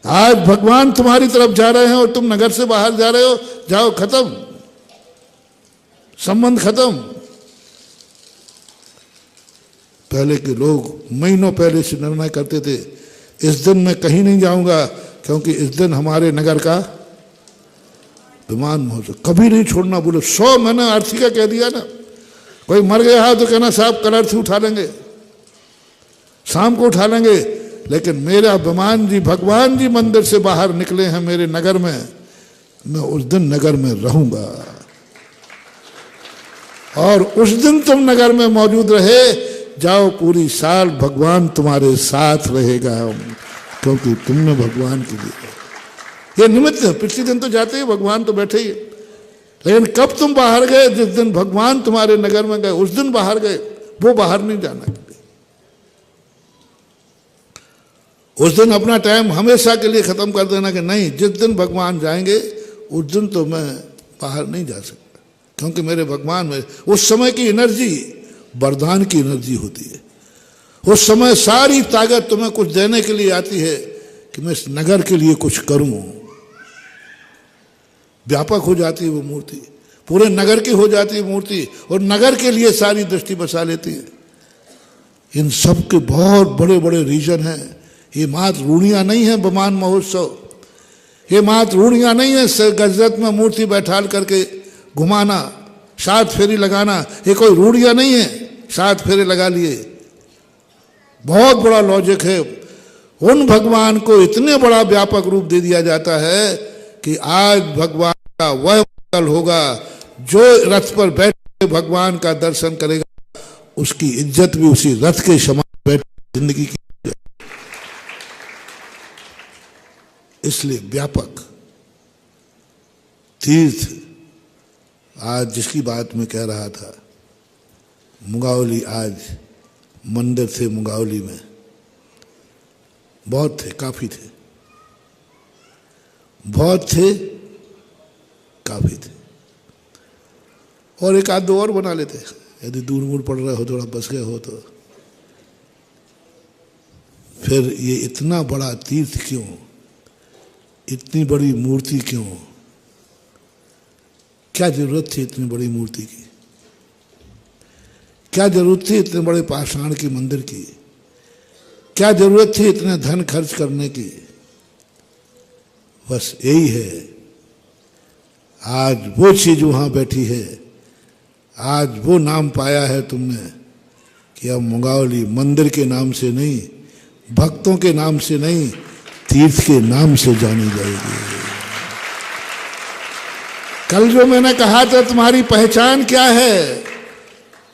आज भगवान तुम्हारी तरफ जा रहे हैं और तुम नगर से बाहर जा रहे हो, जाओ, खत्म, संबंध खत्म। पहले के लोग महीनों पहले से निर्णय करते थे, इस दिन मैं कहीं नहीं जाऊंगा क्योंकि इस दिन हमारे नगर का विमान महोत्सव, कभी नहीं छोड़ना। बोले 100, मैंने अर्थी का कह दिया ना, कोई मर गया तो कहना साहब कल अर्थी उठा लेंगे, शाम को उठा लेंगे, लेकिन मेरा विमान जी, भगवान जी मंदिर से बाहर निकले हैं मेरे नगर में, मैं उस दिन नगर में रहूंगा। और उस दिन तुम नगर में मौजूद रहे, जाओ, पूरी साल भगवान तुम्हारे साथ रहेगा, क्योंकि तुमने भगवान के लिए, ये निमित्त है। पिछले दिन तो जाते ही भगवान तो बैठे ही, लेकिन कब तुम बाहर गए? जिस दिन भगवान तुम्हारे नगर में गए उस दिन बाहर गए, वो बाहर नहीं जाना। उस दिन अपना टाइम हमेशा के लिए खत्म कर देना कि नहीं, जिस दिन भगवान जाएंगे उस दिन तो मैं बाहर नहीं जा सकता, क्योंकि मेरे भगवान में उस समय की एनर्जी वरदान की एनर्जी होती है। उस समय सारी ताकत तुम्हें कुछ देने के लिए आती है कि मैं इस नगर के लिए कुछ करूं। व्यापक हो जाती है वो मूर्ति, पूरे नगर की हो जाती है मूर्ति, और नगर के लिए सारी दृष्टि बसा लेती है। इन सब के बहुत बड़े बड़े रीजन हैं। ये मात्र रूढ़ियां नहीं है विमान महोत्सव, ये मात्र रूढ़ियां नहीं है गजरत में मूर्ति बैठाल करके घुमाना, 7 फेरी लगाना, ये कोई रूढ़ियां नहीं है। 7 फेरे लगा लिए, बहुत बड़ा लॉजिक है। उन भगवान को इतने बड़ा व्यापक रूप दे दिया जाता है कि आज भगवान का वह मंगल होगा जो रथ पर बैठ के भगवान का दर्शन करेगा, उसकी इज्जत भी उसी रथ के समान बैठ जिंदगी की। इसलिए व्यापक तीर्थ, आज जिसकी बात मैं कह रहा था, मुंगावली, आज मंदिर थे मुंगावली में, बहुत थे, काफी थे, बहुत थे, काफी थे, और एक आध दो और बना लेते यदि दूर मूर पड़ रहे हो, थोड़ा बस गए हो तो। फिर ये इतना बड़ा तीर्थ क्यों, इतनी बड़ी मूर्ति क्यों, क्या जरूरत थी इतनी बड़ी मूर्ति की? क्या जरूरत थी इतने बड़े पाषाण की मंदिर की? क्या जरूरत थी इतने धन खर्च करने की? बस यही है, आज वो चीज वहां बैठी है, आज वो नाम पाया है तुमने कि अब मुंगावली मंदिर के नाम से नहीं, भक्तों के नाम से नहीं, तीर्थ के नाम से जानी जाएगी। कल जो मैंने कहा था तुम्हारी पहचान क्या है,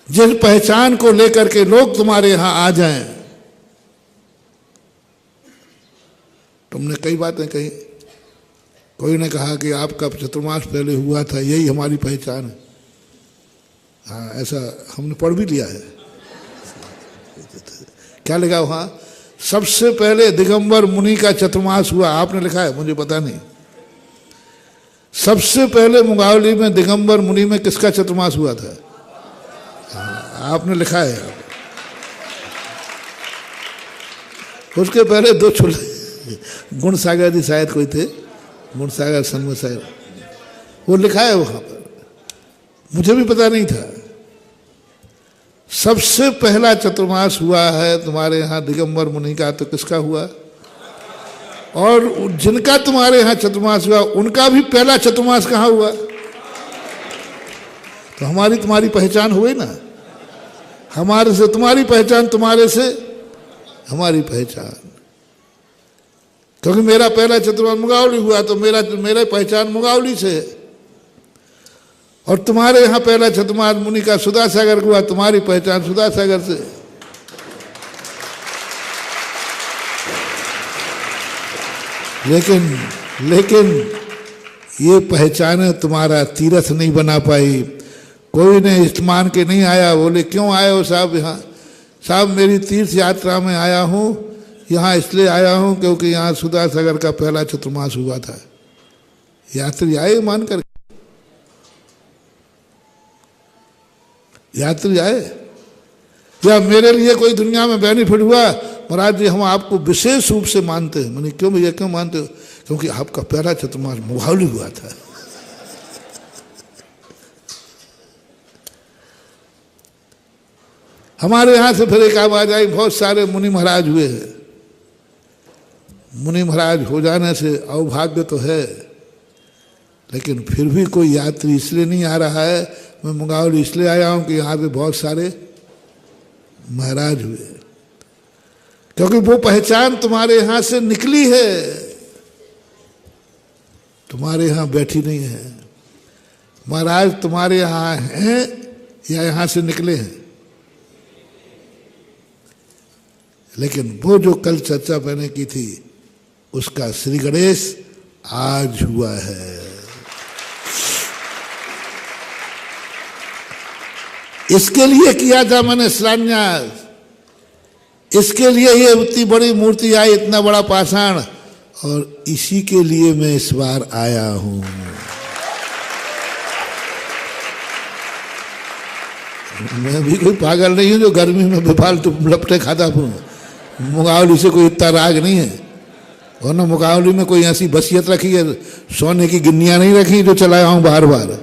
जिस पहचान को लेकर के लोग तुम्हारे यहां आ जाएं। तुमने कई बातें कही, कोई ने कहा कि आपका चतुर्मास पहले हुआ था, यही हमारी पहचान है। हाँ, ऐसा हमने पढ़ भी लिया है। क्या लिखा वहां? सबसे पहले दिगंबर मुनि का चतुर्मास हुआ, आपने लिखा है, मुझे पता नहीं। सबसे पहले मुंगावली में दिगंबर मुनि में किसका चतुर्मास हुआ था? आपने लिखा है। उसके पहले 2 छोले गुण सागर जी शायद कोई थे, गुण सागर सन्मत साहब, वो लिखा है वहां पर, मुझे भी पता नहीं था। सबसे पहला चतुर्मास हुआ है तुम्हारे यहाँ दिगंबर मुनि का, तो किसका हुआ? और जिनका तुम्हारे यहाँ चतुर्मास हुआ उनका भी पहला चतुर्मास कहाँ हुआ? तो हमारी तुम्हारी पहचान हुई ना, हमारे से तुम्हारी पहचान, तुम्हारे से हमारी पहचान। क्योंकि मेरा पहला चतुर्मास मुंगावली हुआ तो मेरा पहचान मुंगावली से है, और तुम्हारे यहाँ पहला चतुर्मास मुनि का सुधा सागर हुआ, तुम्हारी पहचान सुधा सागर से। लेकिन ये पहचाने तुम्हारा तीर्थ नहीं बना पाई। कोई ने इस मान के नहीं आया, बोले क्यों आए हो साहब यहाँ? साहब मेरी तीर्थ यात्रा में आया हूँ, यहाँ इसलिए आया हूँ क्योंकि यहाँ सुधा सागर का पहला चतुर्मास हुआ था। यात्री आए मान कर, यात्री आए, या मेरे लिए कोई दुनिया में बेनिफिट हुआ, महाराज जी हम आपको विशेष रूप से मानते हैं। मैंने क्यों भैया, क्यों मानते हो? क्योंकि आपका पहला चतुर्मास मुहावली हुआ था। हमारे यहां से फिर एक आवाज आई, बहुत सारे मुनि महाराज हुए हैं। मुनि महाराज हो जाने से अवभाग्य तो है, लेकिन फिर भी कोई यात्री इसलिए नहीं आ रहा है। मैं मुंगावली इसलिए आया हूं कि यहाँ पे बहुत सारे महाराज हुए, क्योंकि वो पहचान तुम्हारे यहां से निकली है, तुम्हारे यहां बैठी नहीं है। महाराज तुम्हारे यहां हैं या यहां से निकले हैं? लेकिन वो जो कल चर्चा मैंने की थी, उसका श्री गणेश आज हुआ है। इसके लिए किया था मैंने शिलान्यास, इसके लिए ये इतनी बड़ी मूर्ति आई, इतना बड़ा पाषाण, और इसी के लिए मैं इस बार आया हूं। मैं भी कोई पागल नहीं हूं जो गर्मी में बेफालतू लपटे खाता हूं। मुंगावली से कोई इतना राग नहीं है, और ना मुंगावली में कोई ऐसी बसियत रखी है, सोने की गिन्नियां नहीं रखी जो चलाया हूं बार बार।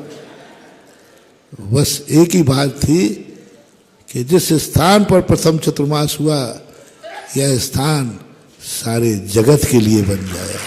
बस एक ही बात थी कि जिस स्थान पर प्रथम चतुर्मास हुआ, यह स्थान सारे जगत के लिए बन जाए।